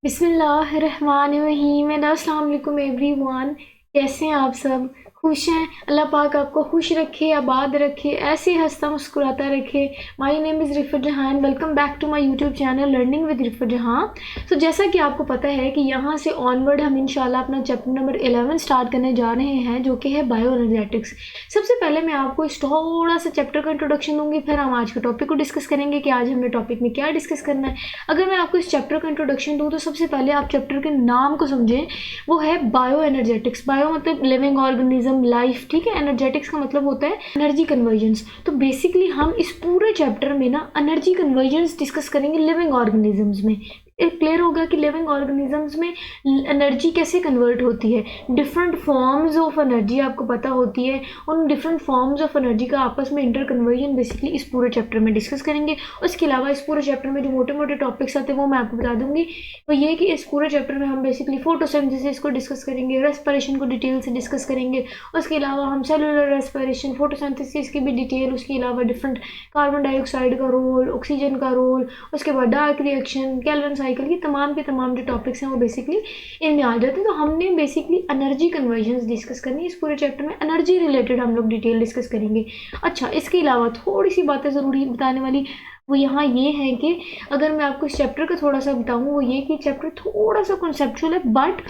बिस्मिल्लाहिर्रहमानिर्रहीम एंड अस्सलाम वालेकुम एवरीवन। कैसे हैं आप सब? खुश हैं? अल्लाह पाक आपको खुश रखे, आबाद रखे, ऐसे हंसता मुस्कुराता रखे। My name is Rifat Jahan. Welcome back to my YouTube channel learning with Rifat Jahan. तो जैसा कि आपको पता है कि यहाँ से ऑनवर्ड हम इंशाल्लाह अपना चैप्टर नंबर 11 स्टार्ट करने जा रहे हैं, जो कि है बायो एनर्जेटिक्स। सबसे पहले मैं आपको इस थोड़ा सा चैप्टर का इंट्रोडक्शन दूंगी, फिर हम आज के टॉपिक को डिस्कस करेंगे कि आज हमने टॉपिक में क्या डिस्कस करना है। अगर मैं आपको इस चैप्टर का इंट्रोडक्शन दूँ तो सबसे पहले आप चैप्टर के नाम को समझें, वो है बायो एनर्जेटिक्स। बायो मतलब लिविंग ऑर्गेनिज्म, लाइफ, ठीक है। एनर्जेटिक्स का मतलब होता है एनर्जी कन्वर्जन्स। तो बेसिकली हम इस पूरे चैप्टर में ना एनर्जी कन्वर्जन्स डिस्कस करेंगे लिविंग ऑर्गेनिजम्स में। क्लियर होगा कि लिविंग ऑर्गेनिजम्स में एनर्जी कैसे कन्वर्ट होती है। डिफरेंट फॉर्म्स ऑफ एनर्जी आपको पता होती है, उन डिफरेंट फॉर्म्स ऑफ एनर्जी का आपस में इंटर कन्वर्जन बेसिकली इस पूरे चैप्टर में डिस्कस करेंगे। उसके अलावा इस पूरे चैप्टर में जो मोटे मोटे टॉपिक्स आते हैं वो मैं आपको बता दूंगी। तो ये कि इस पूरे चैप्टर में हम बेसिकली फोटोसिंथेसिस को डिस्कस करेंगे, रेस्पिरेशन को डिटेल से डिस्कस करेंगे। उसके अलावा हम सेलुलर रेस्पिरेशन, फोटोसिंथेसिस की भी डिटेल, उसके अलावा डिफरेंट कार्बन डाइऑक्साइड का रोल, ऑक्सीजन का रोल, उसके बाद डार्क रिएक्शन, कैल्विन साइकिल, ये तमाम के तमाम जो टॉपिक्स हैं वो बेसिकली इनमें आ जाते हैं। तो हमने बेसिकली एनर्जी कन्वर्जन्स डिस्कस करनी है इस पूरे चैप्टर में। एनर्जी रिलेटेड हम लोग डिटेल डिस्कस करेंगे। अच्छा, इसके अलावा थोड़ी सी बातें ज़रूरी बताने वाली वो यहाँ ये है कि अगर मैं आपको इस चैप्टर का थोड़ा सा बताऊँ, वो ये कि चैप्टर थोड़ा सा कॉन्सेप्चुअल है, बट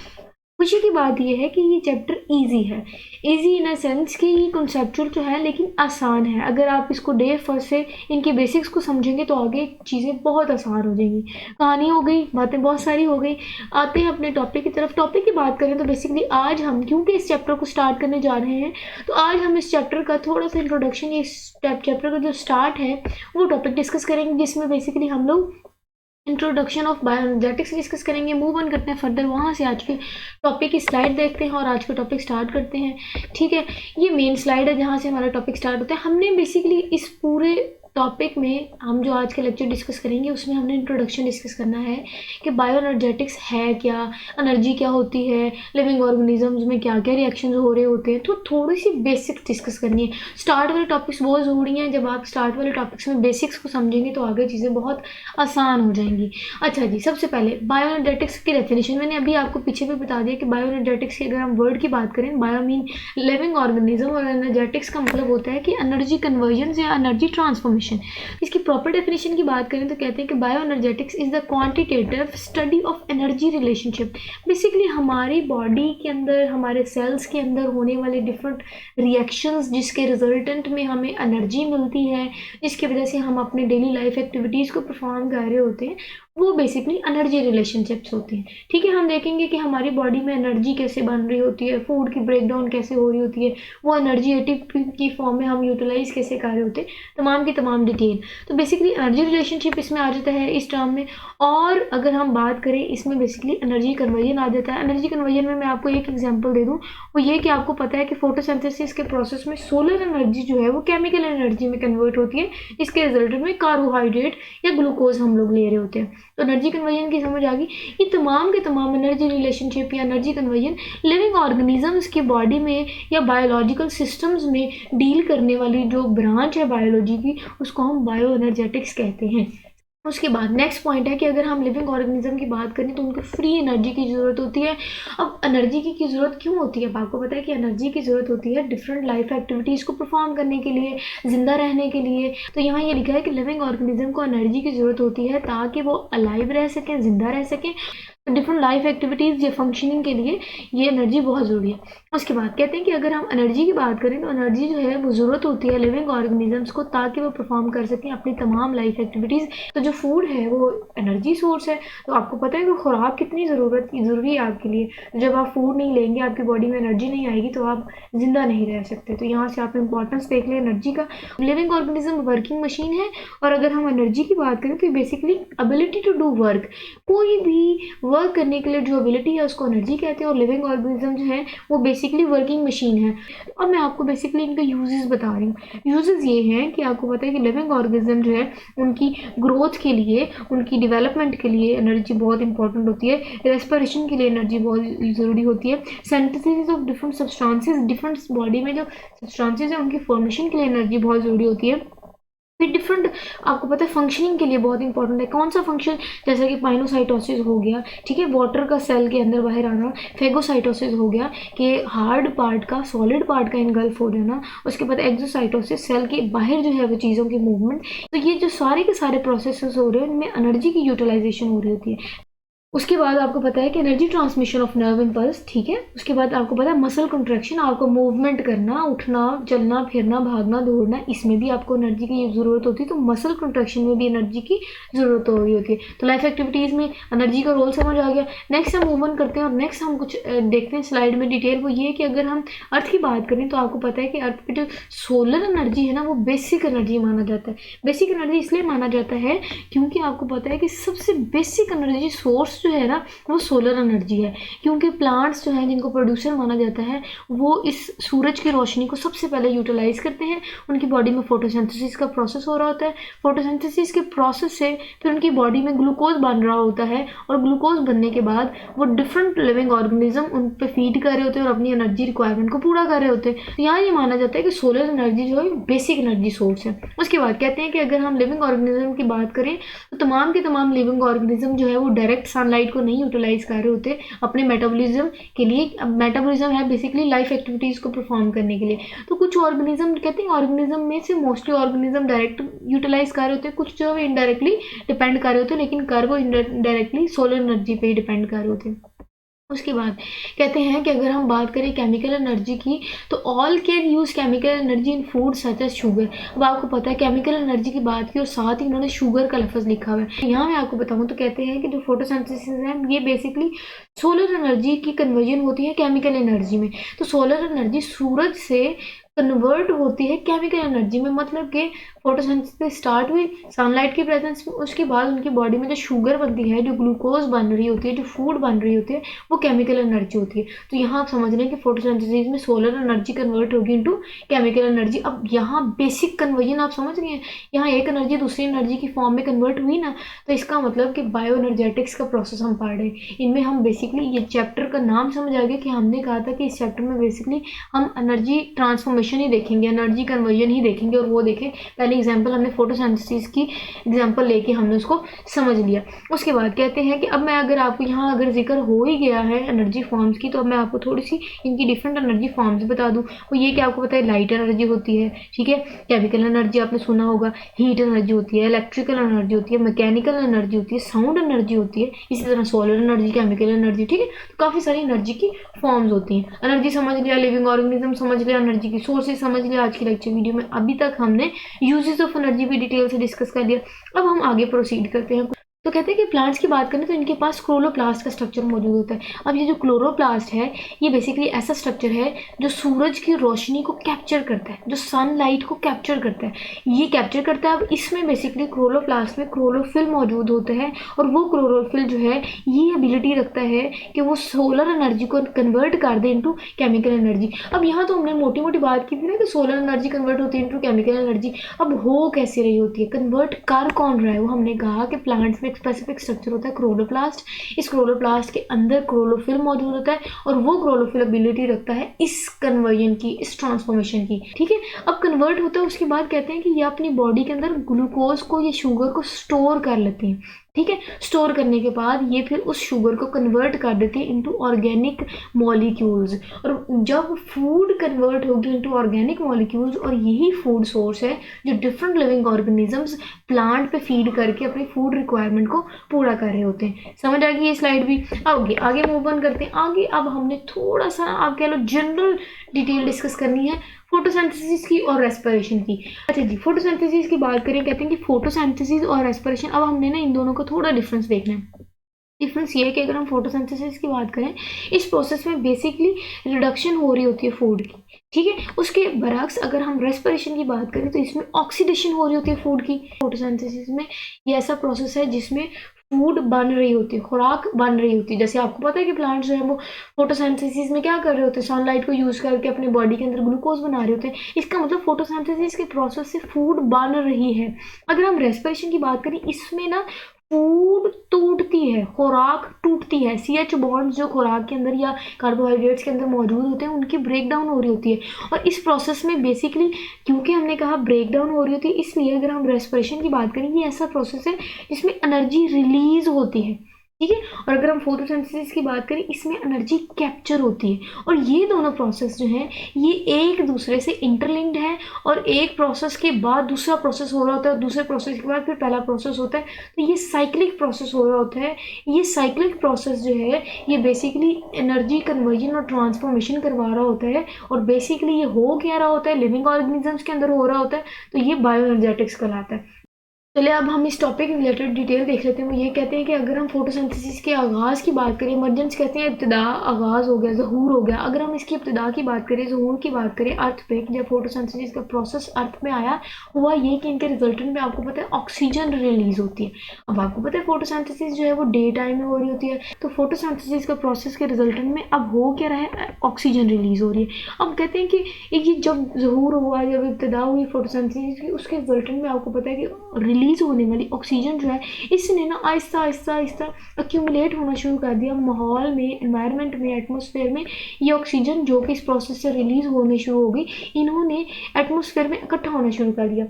खुशी की बात यह है कि ये चैप्टर इजी है। इजी इन अ सेंस कि ये कॉन्सेप्चुअल तो है लेकिन आसान है। अगर आप इसको डे फर्स्ट से इनके बेसिक्स को समझेंगे तो आगे चीज़ें बहुत आसान हो जाएंगी। कहानी हो गई, बातें बहुत सारी हो गई। आते हैं अपने टॉपिक की तरफ। टॉपिक की बात करें तो बेसिकली आज हम क्योंकि इस चैप्टर को स्टार्ट करने जा रहे हैं, तो आज हम इस चैप्टर का थोड़ा सा इंट्रोडक्शन, इस चैप्टर का जो स्टार्ट है वो टॉपिक डिस्कस करेंगे, जिसमें बेसिकली हम लोग इंट्रोडक्शन ऑफ बायोएनर्जेटिक्स डिस्कस करेंगे। मूव ऑन करते हैं फर्दर, वहाँ से आज के टॉपिक की स्लाइड देखते हैं और आज का टॉपिक स्टार्ट करते हैं। ठीक है, ये मेन स्लाइड है जहाँ से हमारा टॉपिक स्टार्ट होता है। हमने बेसिकली इस पूरे टॉपिक में हम जो आज के लेक्चर डिस्कस करेंगे उसमें हमने इंट्रोडक्शन डिस्कस करना है कि बायोएनर्जेटिक्स है क्या, एनर्जी क्या होती है, लिविंग ऑर्गेनिजम्स में क्या क्या रिएक्शन हो रहे होते हैं। तो थोड़ी सी बेसिक्स डिस्कस करनी है। स्टार्ट वाले टॉपिक्स बहुत ज़रूरी हैं। जब आप स्टार्ट वाले टॉपिक्स में बेसिक्स को समझेंगे तो आगे चीज़ें बहुत आसान हो जाएंगी। अच्छा जी, सबसे पहले बायोएनर्जेटिक्स की डेफिनेशन मैंने अभी आपको पीछे भी बता दिया कि बायोएनर्जेटिक्स की अगर हम वर्ड की बात करें, बायो मीन लिविंग ऑर्गेनिज्म, और एनर्जेटिक्स का मतलब होता है कि एनर्जी कन्वर्जन या एनर्जी ट्रांसफॉर्मेशन। इसकी प्रॉपर डेफिनेशन की बात करें तो कहते हैं कि bio energetics is the quantitative study of energy relationship. Basically हमारी बॉडी के अंदर, हमारे सेल्स के अंदर होने वाले डिफरेंट रिएक्शंस जिसके रिजल्टेंट में हमें एनर्जी मिलती है, जिसकी वजह से हम अपने डेली लाइफ एक्टिविटीज़ को परफॉर्म कर रहे होते हैं, वो बेसिकली एनर्जी रिलेशनशिप्स होते हैं। ठीक है, हम देखेंगे कि हमारी बॉडी में एनर्जी कैसे बन रही होती है, फूड की ब्रेकडाउन कैसे हो रही होती है, वो एनर्जी एटीपी की फॉर्म में हम यूटिलाइज कैसे कर रहे होते हैं, तमाम की तमाम डिटेल। तो बेसिकली एनर्जी रिलेशनशिप इसमें आ जाता है इस टर्म में। और अगर हम बात करें इसमें बेसिकली एनर्जी कन्वर्जन आ जाता है। एनर्जी कन्वर्जन में मैं आपको एक एग्जांपल दे दूं, वो ये कि आपको पता है कि फोटोसिंथेसिस के प्रोसेस में सोलर एनर्जी जो है वो केमिकल एनर्जी में कन्वर्ट होती है। इसके रिजल्ट में कार्बोहाइड्रेट या ग्लूकोज हम लोग ले रहे होते हैं। तो एनर्जी कन्वर्जन की समझ आ गई। ये तमाम के तमाम एनर्जी रिलेशनशिप या एनर्जी कन्वर्जन लिविंग ऑर्गेनिजम्स की बॉडी में या बायोलॉजिकल सिस्टम्स में डील करने वाली जो ब्रांच है बायोलॉजी की, उसको हम बायो एनर्जेटिक्स कहते हैं। उसके बाद नेक्स्ट पॉइंट है कि अगर हम लिविंग ऑर्गेनिज्म की बात करें तो उनको फ्री एनर्जी की ज़रूरत होती है। अब एनर्जी की ज़रूरत क्यों होती है? आपको पता है कि एनर्जी की ज़रूरत होती है डिफरेंट लाइफ एक्टिविटीज़ को परफॉर्म करने के लिए, ज़िंदा रहने के लिए। तो यहाँ ये लिखा है कि लिविंग ऑर्गेनिज्म को एनर्जी की ज़रूरत होती है ताकि वो अलाइव रह सकें, ज़िंदा रह सकें। डिफरेंट लाइफ एक्टिविटीज़ या फंक्शनिंग के लिए ये एनर्जी बहुत ज़रूरी है। उसके बाद कहते हैं कि अगर हम एनर्जी की बात करें तो एनर्जी जो है वो ज़रूरत होती है लिविंग ऑर्गेनिजम्स को ताकि वो परफॉर्म कर सकें अपनी तमाम लाइफ एक्टिविटीज़। तो जो फूड है वो एनर्जी सोर्स है। तो आपको पता है कि खुराक कितनी ज़रूरी है आपके लिए। जब आप फूड नहीं लेंगे, आपकी बॉडी में एनर्जी नहीं आएगी तो आप ज़िंदा नहीं रह सकते। तो यहाँ से आप इंपॉर्टेंस देख लें एनर्जी का। लिविंग ऑर्गेनिज्म वर्किंग मशीन है। और अगर हम एनर्जी की बात करें तो basically ability to do work, कोई भी वर्क करने के लिए जो एबिलिटी है उसको एनर्जी कहते हैं। और लिविंग ऑर्गेनिज्म जो है वो बेसिकली वर्किंग मशीन है। अब मैं आपको बेसिकली इनके यूजेस बता रही हूँ। यूजेस ये हैं कि आपको पता है कि लिविंग ऑर्गेनिज्म जो है उनकी ग्रोथ के लिए, उनकी डेवलपमेंट के लिए एनर्जी बहुत इंपॉर्टेंट होती है। रेस्पिरेशन के लिए एनर्जी बहुत ज़रूरी होती है। Synthesis of different substances, different body में जो सब्सटेंसेस हैं उनकी फॉर्मेशन के लिए एनर्जी बहुत ज़रूरी होती है। फिर डिफरेंट आपको पता है फंक्शनिंग के लिए बहुत इंपॉर्टेंट है। कौन सा फंक्शन, जैसे कि पाइनोसाइटोसिस हो गया, ठीक है, वाटर का सेल के अंदर बाहर आना, फेगोसाइटोसिस हो गया कि हार्ड पार्ट का सॉलिड पार्ट का इनगल्फ हो जाना, उसके बाद एक्सोसाइटोसिस सेल के बाहर जो है वो चीज़ों की मूवमेंट। तो ये जो सारे के सारे प्रोसेसेस हो रहे हैं इनमें एनर्जी की यूटिलाइजेशन हो रही होती है। उसके बाद आपको पता है कि energy transmission of nerve impulse, ठीक है। उसके बाद आपको पता है मसल कंट्रैक्शन, आपको मूवमेंट करना, उठना, चलना फिरना, भागना दौड़ना, इसमें भी आपको एनर्जी की ज़रूरत होती है। तो मसल कंट्रैक्शन में भी एनर्जी की ज़रूरत हो रही होती है। तो लाइफ एक्टिविटीज़ में एनर्जी का रोल समझ आ गया। नेक्स्ट हम मूव ऑन करते हैं और नेक्स्ट हम कुछ देखते हैं स्लाइड में डिटेल। वो ये कि अगर हम अर्थ की बात करें तो आपको पता है कि अर्थ पर जो सोलर एनर्जी है ना वो बेसिक एनर्जी माना जाता है। बेसिक एनर्जी इसलिए माना जाता है क्योंकि आपको पता है कि सबसे बेसिक एनर्जी सोर्स जो है ना वो सोलर एनर्जी है। क्योंकि प्लांट्स जो हैं जिनको प्रोड्यूसर माना जाता है वो इस सूरज की रोशनी को सबसे पहले यूटिलाइज करते हैं। उनकी बॉडी में फोटोसिंथेसिस का प्रोसेस हो रहा होता है। फोटोसिंथेसिस के प्रोसेस से फिर उनकी बॉडी में ग्लूकोज बन रहा होता है और ग्लूकोज बनने के बाद वो डिफरेंट लिविंग ऑर्गेनिज्म उन पर फीड कर रहे होते हैं और अपनी एनर्जी रिक्वायरमेंट को पूरा कर रहे होते हैं। तो यहाँ ये माना जाता है कि सोलर एनर्जी जो है बेसिक एनर्जी सोर्स है। उसके बाद कहते हैं कि अगर हम लिविंग ऑर्गेनिज्म की बात करें तो तमाम के तमाम लिविंग ऑर्गेनिज्म जो है वो डायरेक्ट सनलाइट को नहीं यूटिलाइज कर रहे होते अपने मेटाबॉलिज्म के लिए। मेटाबॉलिज्म है बेसिकली लाइफ एक्टिविटीज़ को परफॉर्म करने के लिए। तो कुछ ऑर्गेनिज्म कहते हैं ऑर्गेनिज्म में से मोस्टली ऑर्गेनिज्म डायरेक्ट यूटिलाइज कर रहे होते हैं, कुछ जो है इनडायरेक्टली डिपेंड कर रहे होते हैं, लेकिन कर वो इनडायरेक्टली सोलर एनर्जी पे ही डिपेंड कर रहे होते हैं। उसके बाद कहते हैं कि अगर हम बात करें केमिकल एनर्जी की तो all can use chemical energy in food such as sugar. अब आपको पता है केमिकल एनर्जी की बात की और साथ ही उन्होंने शुगर का लफ्ज़ लिखा हुआ है। यहाँ मैं आपको बताऊँ तो कहते हैं कि जो फोटोसिंथेसिस है ये बेसिकली सोलर एनर्जी की कन्वर्जन होती है केमिकल एनर्जी में। तो सोलर एनर्जी सूरज से कन्वर्ट होती है केमिकल एनर्जी में, मतलब कि फोटोसिंथेसिस स्टार्ट हुई सनलाइट की प्रेजेंस में, उसके बाद उनकी बॉडी में जो शुगर बनती है, जो ग्लूकोज बन रही होती है, जो फूड बन रही होती है, वो केमिकल एनर्जी होती है। तो यहाँ आप समझ रहे हैं कि फोटोसिंथेसिस में सोलर एनर्जी कन्वर्ट होगी इनटू केमिकल एनर्जी। अब यहाँ बेसिक कन्वर्जन आप समझ रहे हैं, यहाँ एक एनर्जी दूसरी एनर्जी की फॉर्म में कन्वर्ट हुई ना, तो इसका मतलब कि बायो एनर्जेटिक्स का प्रोसेस हम पढ़ रहे हैं। इनमें हम बेसिकली ये चैप्टर का नाम समझ आ गया कि हमने कहा था कि इस चैप्टर में बेसिकली हम एनर्जी ट्रांसफॉर्मेशन ही देखेंगे, एनर्जी कन्वर्जन ही देखेंगे। और वो देखें पहले एग्जांपल हमने फोटोसिंथेसिस की एग्जांपल लेके हमने उसको समझ लिया। उसके बाद कहते हैं कि अब मैं अगर आपको यहाँ अगर जिक्र हो ही गया है एनर्जी फॉर्म्स की तो अब मैं आपको थोड़ी सी इनकी डिफरेंट एनर्जी फॉर्म्स बता दूँ। वो ये कि आपको पता है लाइट एनर्जी होती है, ठीक है, केमिकल एनर्जी आपने सुना होगा, हीट एनर्जी होती है, इलेक्ट्रिकल एनर्जी होती है, मैकेनिकल एनर्जी होती है, साउंड एनर्जी होती है, इसी तरह सोलर एनर्जी, केमिकल एनर्जी, ठीक है। तो काफ़ी सारी एनर्जी की फॉर्म्स होती हैं। एनर्जी समझ लिया, लिविंग ऑर्गेनिज्म समझ लिया, एनर्जी की सोर्सेज समझ लिया। आज की लेक्चर वीडियो में अभी तक हमने यूजेस ऑफ एनर्जी भी डिटेल से डिस्कस कर लिया। अब हम आगे प्रोसीड करते हैं। तो कहते हैं कि प्लांट्स की बात करें तो इनके पास क्लोरोप्लास्ट का स्ट्रक्चर मौजूद होता है। अब ये जो क्लोरोप्लास्ट है ये बेसिकली ऐसा स्ट्रक्चर है जो सूरज की रोशनी को कैप्चर करता है, जो सनलाइट को कैप्चर करता है, ये कैप्चर करता है। अब इसमें बेसिकली क्लोरोप्लास्ट में क्लोरोफिल मौजूद होता है और वो क्लोरोफिल जो है ये एबिलिटी रखता है कि वो सोलर एनर्जी को कन्वर्ट कर दे इनटू केमिकल एनर्जी। अब यहाँ तो हमने मोटी मोटी बात की थी ना कि सोलर एनर्जी कन्वर्ट होती है इनटू केमिकल एनर्जी। अब हो कैसे रही होती है, कन्वर्ट कर कौन रहा है? वो हमने कहा कि प्लांट्स में स्पेसिफिक स्ट्रक्चर होता है क्लोरोप्लास्ट। इस क्लोरोप्लास्ट के अंदर क्लोरोफिल मौजूद होता है और वो क्लोरोफिल एबिलिटी रखता है इस कन्वर्जन की, इस ट्रांसफॉर्मेशन की, ठीक है। अब कन्वर्ट होता है उसके बाद कहते हैं कि ये अपनी बॉडी के अंदर ग्लूकोज को, ये शुगर को स्टोर कर लेती हैं, ठीक है। स्टोर करने के बाद ये फिर उस शुगर को कन्वर्ट कर देती है इनटू ऑर्गेनिक मॉलिक्यूल्स। और जब फूड कन्वर्ट होगी इनटू ऑर्गेनिक मॉलिक्यूल्स और यही फूड सोर्स है जो डिफरेंट लिविंग ऑर्गेनिजम्स प्लांट पे फीड करके अपनी फूड रिक्वायरमेंट को पूरा कर रहे होते हैं। समझ आ गई ये स्लाइड भी? आगे मूव ऑन करते हैं। आगे अब हमने थोड़ा सा आप कह लो जनरल डिटेल डिस्कस करनी है फोटोसिंथेसिस की और रेस्पिरेशन की। अच्छा जी, फोटोसिंथेसिस की बात करें, कहते हैं कि फोटोसिंथेसिस और रेस्पिरेशन, अब हमने ना इन दोनों का थोड़ा डिफरेंस देखना है। डिफरेंस ये है कि अगर हम फोटोसिंथेसिस की बात करें इस प्रोसेस में बेसिकली रिडक्शन हो रही होती है फूड की, ठीक है। उसके बरक्स अगर हम रेस्पिरेशन की बात करें तो इसमें ऑक्सीडेशन हो रही होती है फूड की। फोटोसिंथेसिस में ये ऐसा प्रोसेस है जिसमें फूड बन रही होती है, खुराक बन रही होती है। जैसे आपको पता है कि प्लांट्स जो है वो फोटोसिंथेसिस में क्या कर रहे होते हैं, सनलाइट को यूज़ करके अपनी बॉडी के अंदर ग्लूकोज बना रहे होते हैं। इसका मतलब फोटोसिंथेसिस के प्रोसेस से फूड बन रही है। अगर हम रेस्पिरेशन की बात करें इसमें ना फूड टूटती है, खुराक टूटती है, CH बॉन्ड्स जो खुराक के अंदर या कार्बोहाइड्रेट्स के अंदर मौजूद होते हैं उनकी ब्रेक डाउन हो रही होती है। और इस प्रोसेस में बेसिकली क्योंकि हमने कहा ब्रेक डाउन हो रही होती है, इसलिए अगर हम रेस्पिरेशन की बात करें, ये ऐसा प्रोसेस है जिसमें एनर्जी रिलीज होती है, ठीक है। और अगर हम फोटोसिंथेसिस की बात करें, इसमें एनर्जी कैप्चर होती है। और ये दोनों प्रोसेस जो हैं ये एक दूसरे से इंटरलिंक्ड है, और एक प्रोसेस के बाद दूसरा प्रोसेस हो रहा होता है, दूसरे प्रोसेस के बाद फिर पहला प्रोसेस होता है, तो ये साइक्लिक प्रोसेस हो रहा होता है। ये साइक्लिक प्रोसेस जो है ये बेसिकली एनर्जी कन्वर्जन और ट्रांसफॉर्मेशन करवा रहा होता है। और बेसिकली ये हो क्या रहा होता है, लिविंग ऑर्गेनिजम्स के अंदर हो रहा होता है, तो ये बायो एनर्जेटिक्स कहलाता है। चलिए अब हम इस टॉपिक रिलेटेड डिटेल देख लेते हैं। वो ये कहते हैं कि अगर हम फोटोसिंथेसिस के आगाज़ की बात करें, इमरजेंस कहते हैं इब्तिदा, आगाज़ हो गया, ज़हूर हो गया। अगर हम इसकी इब्तिदा की बात करें, ज़हूर की बात करें, अर्थ पे जब फोटोसिंथेसिस का प्रोसेस अर्थ में आया, हुआ ये कि इनके रिजल्टेंट में आपको पता है ऑक्सीजन रिलीज होती है। अब आपको पता है फोटोसिंथेसिस जो है वो डे टाइम में हो रही होती है, तो फोटोसिंथेसिस का प्रोसेस के रिजल्टेंट में अब हो क्या रहा है, ऑक्सीजन रिलीज हो रही है। अब कहते हैं कि ये जब ज़हूर हुआ, जब इब्तिदा हुई फोटोसिंथेसिस की, उसके रिजल्टेंट में आपको पता है कि रिलीज होने वाली ऑक्सीजन जो है इसने ना आहिस्ता आहिस्ता आहिस्ता अक्यूमुलेट होना शुरू कर दिया माहौल में, एनवायरनमेंट में, एटमॉस्फेयर में। ये ऑक्सीजन जो कि इस प्रोसेस से रिलीज होने शुरू हो गई, इन्होंने एटमॉस्फेयर में इकट्ठा होना शुरू कर दिया।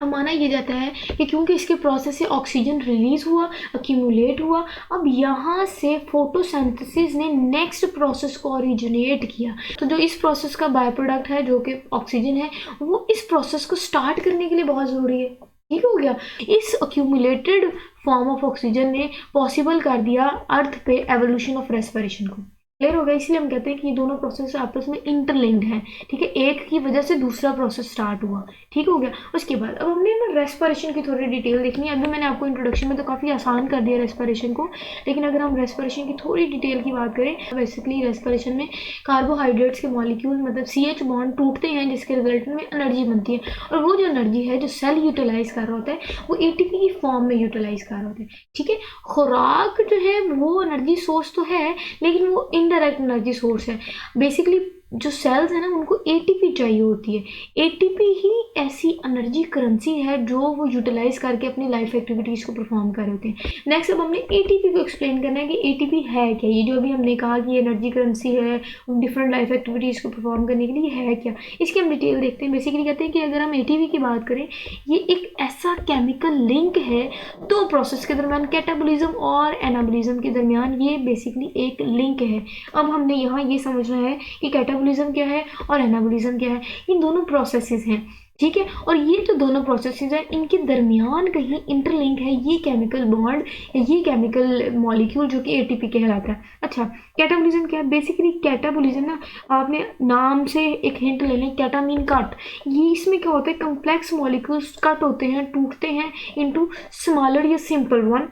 अब माना ये जाता है कि क्योंकि इसके प्रोसेस से ऑक्सीजन रिलीज हुआ, अक्यूमुलेट हुआ, अब यहाँ से फोटोसिंथेसिस ने नेक्स्ट प्रोसेस को ओरिजिनेट किया। तो जो इस प्रोसेस का बाय प्रोडक्ट है जो कि ऑक्सीजन है, वो इस प्रोसेस को स्टार्ट करने के लिए बहुत ज़रूरी है। ठीक हो गया। इस अक्यूमुलेटेड फॉर्म ऑफ ऑक्सीजन ने पॉसिबल कर दिया अर्थ पे एवोल्यूशन ऑफ रेस्पिरेशन को। क्लियर हो गया। इसलिए हम कहते हैं कि ये दोनों प्रोसेस आपस में इंटरलिंक्ड हैं, ठीक है। एक की वजह से दूसरा प्रोसेस स्टार्ट हुआ, ठीक हो गया। उसके बाद अब हमने ना रेस्पिरेशन की थोड़ी डिटेल देखनी है। अभी मैंने आपको इंट्रोडक्शन में तो काफ़ी आसान कर दिया रेस्पिरेशन को, लेकिन अगर हम रेस्पिरेशन की थोड़ी डिटेल की बात करें, बेसिकली रेस्पिरेशन में कार्बोहाइड्रेट्स के मॉलिक्यूल मतलब CH बॉन्ड टूटते हैं, जिसके रिजल्ट में एनर्जी बनती है। और वो जो एनर्जी है जो सेल यूटिलाइज कर रहा होता है, वो ATP की फॉर्म में यूटिलाइज कर रहा होता है, ठीक है। खुराक जो है वो एनर्जी सोर्स तो है, लेकिन वो इनडायरेक्ट एनर्जी सोर्स है। बेसिकली जो सेल्स है ना, उनको ATP चाहिए होती है। ATP ही ऐसी एनर्जी करेंसी है जो वो यूटिलाइज करके अपनी लाइफ एक्टिविटीज़ को परफॉर्म कर रहे होते हैं। नेक्स्ट अब हमने ATP को एक्सप्लेन करना है कि ATP है क्या। ये जो अभी हमने कहा कि एनर्जी करेंसी है डिफरेंट लाइफ एक्टिविटीज़ को परफॉर्म करने के लिए, है क्या, इसकी हम डिटेल देखते हैं। बेसिकली कहते हैं कि अगर हम ATP की बात करें, ये एक ऐसा केमिकल लिंक है दो प्रोसेस के दरमियान, कैटाबोलिज्म और एनाबोलिज्म के दरमियान। ये बेसिकली एक लिंक है। अब हमने यहाँ ये समझना है कि कैटाबोलिज्म क्या है और एनाबोलिज्म क्या है। ये दोनों प्रोसेसेस हैं, ठीक है। और ये जो दोनों प्रोसेसेस हैं, इनके दरमियान कहीं इंटरलिंक है ये केमिकल बॉन्ड, ये केमिकल मॉलिक्यूल जो कि ATP कहलाता है। अच्छा, कैटाबोलिज्म क्या है? बेसिकली कैटाबोलिज्म ना, आपने नाम से एक हिंट ले लें, कैटा मीन कट। ये इसमें क्या होता है, कम्प्लेक्स मॉलिक्यूल्स कट होते हैं, टूटते हैं इनटू स्मॉलर या सिंपल वन,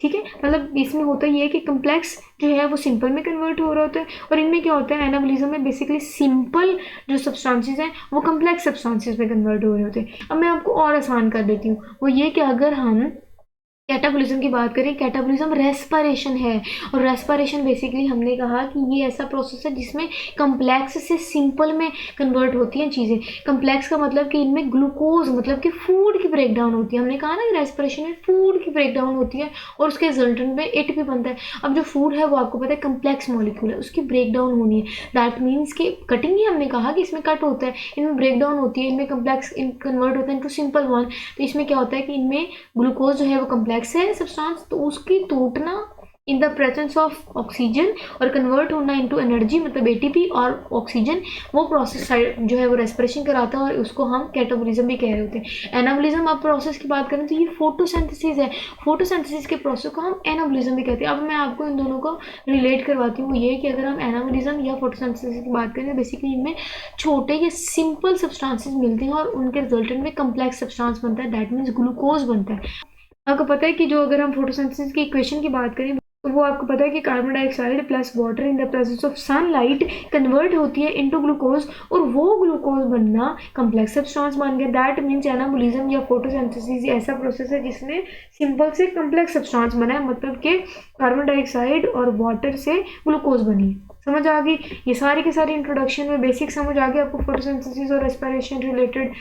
ठीक है। मतलब इसमें होता ये है कि कम्प्लेक्स जो है वो सिंपल में कन्वर्ट हो रहा होता है। और इनमें क्या होता है, एनाबोलिज्म में बेसिकली सिंपल जो सब्सटेंसेस हैं वो कम्प्लेक्स सब्सटेंसेस में कन्वर्ट हो रहे होते हैं। अब मैं आपको और आसान कर देती हूँ, वो ये कि अगर हम कैटाबोलिज्म की बात करें, कैटाबोलिज्म रेस्पिरेशन है। और रेस्पिरेशन बेसिकली हमने कहा कि ये ऐसा प्रोसेस है जिसमें कम्प्लेक्स से सिंपल में कन्वर्ट होती हैं चीज़ें। कम्प्लेक्स का मतलब कि इनमें ग्लूकोज मतलब कि फूड की ब्रेक डाउन होती है। हमने कहा ना कि रेस्पिरेशन में फूड की ब्रेक डाउन होती है और उसके रिजल्टेंट में ATP बनता है। अब जो फूड है वो आपको पता है कम्प्लेक्स मॉलिक्यूल है, उसकी ब्रेक डाउन होनी है। दैट मीन्स कि कटिंग ही हमने कहा कि इसमें कट होता है, इनमें ब्रेक डाउन होती है, इनमें कम्प्लेक्स कन्वर्ट होता है इनटू सिंपल वन। तो इसमें क्या होता है कि इनमें ग्लूकोज जो है वो कम्प्लेक्स है सब्सटेंस, तो उसकी टूटना in the presence of oxygen और कन्वर्ट होना इनटू एनर्जी मतलब ATP और ऑक्सीजन, वो प्रोसेस जो है वो रेस्पिरेशन कराता है और उसको हम कैटाबोलिज्म भी कह रहे होते हैं। एनाबोलिज्म आप प्रोसेस की बात करें तो ये फोटोसिंथेसिस है। फोटोसिंथेसिस के प्रोसेस को हम एनाबोलिज्म भी कहते हैं। अब मैं आपको इन दोनों को रिलेट करवाती हूँ। ये कि अगर हम एनाबोलिज्म या फोटोसिंथेसिस की बात करें तो बेसिकली इनमें छोटे या सिंपल सब्सटेंसेस मिलते हैं और उनके रिजल्टेंट में कम्प्लेक्स सब्सटेंस बनता है, दैट मीन्स ग्लूकोज बनता है। आपको पता है कि जो अगर हम फोटोसिंथेसिस की इक्वेशन की बात करें तो वो आपको पता है कि carbon dioxide plus water in the presence of sunlight convert होती है इनटू ग्लूकोज, और वो ग्लूकोज बनना कम्प्लेक्स सब्सटेंस बन गया। दैट मीन्स एनाबोलिज्म या फोटोसिंथेसिस ऐसा प्रोसेस है जिसमें सिंपल से कम्प्लेक्स सब्सटेंस बना है, मतलब कि कार्बन डाइऑक्साइड और वाटर से ग्लूकोज बनी। समझ आ गई? ये सारी की सारी इंट्रोडक्शन में बेसिक समझ आ गया आपको फोटोसिंथेसिस और respiration related.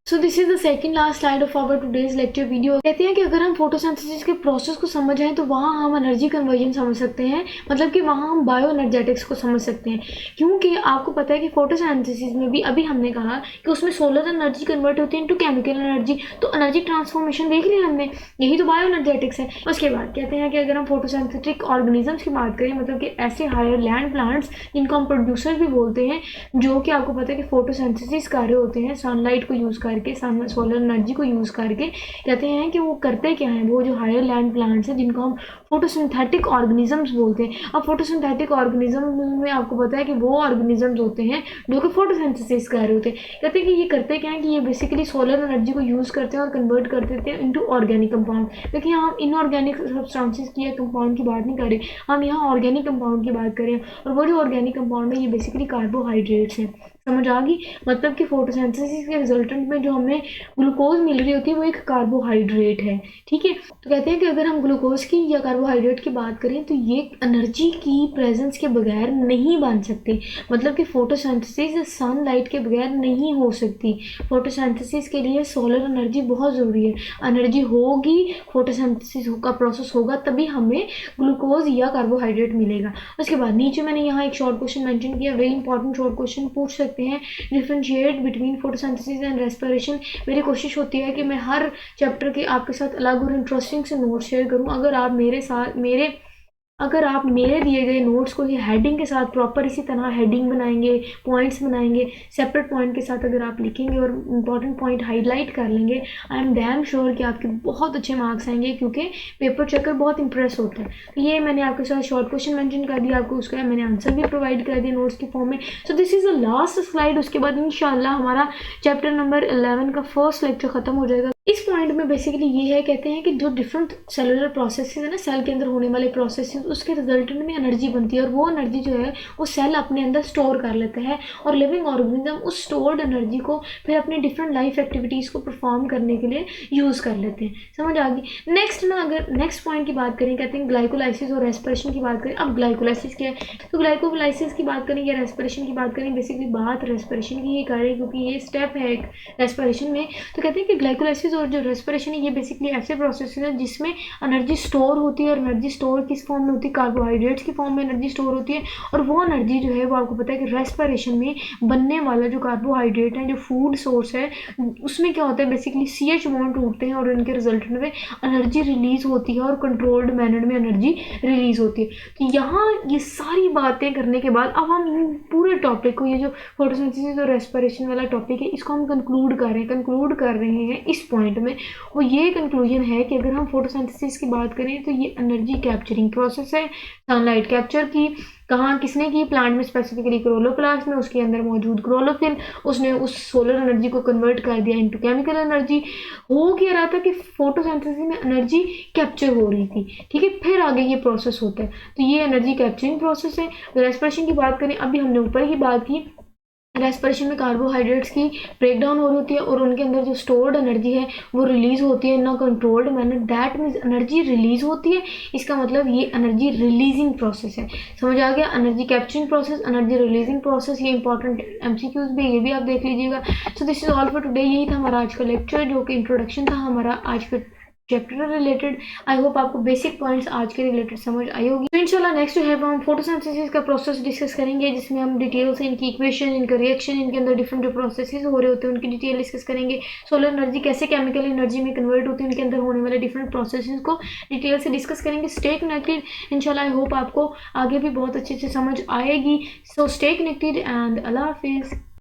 So this is the second last slide of our today's lecture video. कहते हैं कि अगर हम फोटोसिंथेसिस के प्रोसेस को समझ जाएं तो वहाँ हम एनर्जी कन्वर्जन समझ सकते हैं, मतलब कि वहाँ हम बायो एनर्जेटिक्स को समझ सकते हैं। क्योंकि आपको पता है कि फोटोसिंथेसिस में भी अभी हमने कहा कि उसमें सोलर एनर्जी कन्वर्ट होती है इनटू केमिकल एनर्जी, तो एनर्जी ट्रांसफॉर्मेशन देख लिया हमने, यही तो बायो एनर्जेटिक्स है। उसके बाद कहते हैं कि अगर हम फोटोसिंथेटिक ऑर्गेनिजम्स की बात करें, मतलब कि ऐसे हायर लैंड प्लांट्स जिनको हम प्रोड्यूसर भी बोलते हैं, जो कि आपको पता है कि फोटोसिंथेसिस कर रहे होते हैं सनलाइट को यूज़ करके, सोलर एनर्जी को यूज़ करके। कहते हैं कि वो करते क्या हैं, वो जो हायर लैंड प्लांट्स हैं जिनको हम फोटोसिंथेटिक ऑर्गेनिजम्स बोलते हैं। अब फोटोसिंथेटिक ऑर्गेनिज्म में आपको पता है कि वो ऑर्गेनिजम्स होते हैं जो कि फोटोसिंथेसिस कर रहे होते हैं। कहते हैं कि ये करते क्या है कि ये बेसिकली सोलर एनर्जी को यूज़ करते हैं और कन्वर्ट कर देते हैं इनटू ऑर्गेनिक कंपाउंड। देखिए हम इनऑर्गेनिक सब्सटेंसेस की या कंपाउंड की बात नहीं कर रहे, हम यहाँ ऑर्गेनिक कंपाउंड की बात करें, और वो जो ऑर्गेनिक कंपाउंड है ये बेसिकली कार्बोहाइड्रेट्स हैं। समझ आ गई, मतलब कि फोटोसिंथेसिस के रिजल्टेंट में जो हमें ग्लूकोज मिल रही होती है वो एक कार्बोहाइड्रेट है। ठीक है, तो कहते हैं कि अगर हम ग्लूकोज की या कार्बोहाइड्रेट की बात करें तो ये एनर्जी की प्रेजेंस के बगैर नहीं बन सकते, मतलब कि फोटोसिंथेसिस सनलाइट के बगैर नहीं हो सकती। फोटोसिंथेसिस के लिए सोलर एनर्जी बहुत ज़रूरी है, एनर्जी होगी, फोटोसिंथेसिस का प्रोसेस होगा, तभी हमें ग्लूकोज या कार्बोहाइड्रेट मिलेगा। उसके बाद नीचे मैंने यहाँ एक शॉर्ट क्वेश्चन मेंशन किया, वेरी इंपॉर्टेंट शॉर्ट क्वेश्चन पूछ सकते हैं, differentiate between photosynthesis and respiration. मेरी कोशिश होती है कि मैं हर चैप्टर के आपके साथ अलग और इंटरेस्टिंग से नोट शेयर करूं। अगर आप मेरे दिए गए नोट्स को ये हेडिंग के साथ प्रॉपर इसी तरह हेडिंग बनाएंगे, पॉइंट्स बनाएंगे, सेपरेट पॉइंट के साथ अगर आप लिखेंगे और इंपॉर्टेंट पॉइंट हाईलाइट कर लेंगे, आई एम डैम श्योर कि आपके बहुत अच्छे मार्क्स आएंगे, क्योंकि पेपर चेकर बहुत इंप्रेस होता है। तो ये मैंने आपके साथ शॉर्ट क्वेश्चन मेंशन कर दिया, आपको उसका मैंने आंसर भी प्रोवाइड कर दिया नोट्स के फॉर्म में। So this is the last slide. उसके बाद इंशाल्लाह हमारा चैप्टर नंबर 11 का फर्स्ट लेक्चर खत्म हो जाएगा। इस पॉइंट में बेसिकली ये है, कहते हैं कि जो डिफरेंट सेलुलर प्रोसेसेस है ना, सेल के अंदर होने वाले प्रोसेसेस, उसके रिजल्टेंट में एनर्जी बनती है, और वो एनर्जी जो है वो सेल अपने अंदर स्टोर कर लेता है, और लिविंग ऑर्गेनिज्म उस स्टोर्ड एनर्जी को फिर अपने डिफरेंट लाइफ एक्टिविटीज़ को परफॉर्म करने के लिए यूज़ कर लेते हैं। समझ आ गई। नेक्स्ट ना, अगर नेक्स्ट पॉइंट की बात करें, कहते हैं ग्लाइकोलाइसिस और रेस्पिरेशन की बात करें। अब ग्लाइकोलाइसिस क्या है, तो ग्लाइकोलाइसिस की बात करें या रेस्पिरेशन की बात करें, बेसिकली बात रेस्पिरेशन की ही करें, क्योंकि ये स्टेप है एक रेस्पिरेशन में। तो कहते हैं कि ग्लाइकोलाइसिस और जो रेस्पिरेशन है ये बेसिकली ऐसे प्रोसेस है जिसमें एनर्जी स्टोर होती है, और एनर्जी स्टोर किस फॉर्म में होती है, कार्बोहाइड्रेट्स की फॉर्म में एनर्जी स्टोर होती है। और वो एनर्जी जो है वो आपको पता है कि रेस्पिरेशन में बनने वाला जो कार्बोहाइड्रेट है, जो फूड सोर्स है, उसमें क्या होता है, बेसिकली CH बॉन्ड टूटते हैं और उनके रिजल्ट में एनर्जी रिलीज होती है, और कंट्रोल्ड मैनर में एनर्जी रिलीज होती है। तो यहाँ ये सारी बातें करने के बाद अब हम पूरे टॉपिक को, ये जो फोटोसिंथेसिस और रेस्पिरेशन वाला टॉपिक है, इसको हम कंक्लूड कर रहे हैं इस पॉइंट में। वो ये कंक्लूजन है कि अगर हम फोटोसिंथेसिस की बात करें तो ये एनर्जी कैप्चरिंग प्रोसेस है। सनलाइट कैप्चर की कहाँ किसने की, प्लांट में, स्पेसिफिकली क्लोरोप्लास्ट में, उसके अंदर मौजूद क्लोरोफिल, उसने उस सोलर एनर्जी को कन्वर्ट कर दिया इनटू केमिकल एनर्जी। हो क्या रहा था कि फोटोसिंथेसिस में एनर्जी कैप्चर हो रही थी। ठीक है, फिर आगे ये प्रोसेस होता है, तो ये एनर्जी कैप्चरिंग प्रोसेस है। रेस्पिरेशन की बात करें, अभी हमने ऊपर की बात की, रेस्पिरेशन में कार्बोहाइड्रेट्स की ब्रेकडाउन हो रही होती है, और उनके अंदर जो स्टोर्ड एनर्जी है वो रिलीज होती है in a controlled manner. That means energy release होती है, इसका मतलब ये एनर्जी रिलीजिंग प्रोसेस है। समझ आ गया, energy capturing process, energy releasing process, ये इंपॉर्टेंट MCQs भी, ये भी आप देख लीजिएगा। सो this is all for today. यही था हमारा आज का लेक्चर, जो कि इंट्रोडक्शन था हमारा आज के चैप्टर रिलेटेड। आई होप आपको बेसिक पॉइंट्स आज के रिलेटेड समझ आई होगी। तो इंशाल्लाह नेक्स्ट जो है वो हम फोटोसिंथेसिस का प्रोसेस डिस्कस करेंगे, जिसमें हम डिटेल से इनकी इक्वेशन, इनका रिएक्शन, इनके अंदर डिफरेंट जो प्रोसेसेस हो रहे होते हैं उनकी डिटेल डिस्कस करेंगे। सोलर एनर्जी कैसे केमिकल एनर्जी में कन्वर्ट होती है, उनके अंदर होने वाले डिफरेंट प्रोसेसेस को डिटेल से डिस्कस करेंगे। स्टे कनेक्टेड, इंशाल्लाह आई होप आपको आगे भी बहुत अच्छे से समझ आएगी। सो स्टे कनेक्टेड एंड अल्लाह हाफिज़।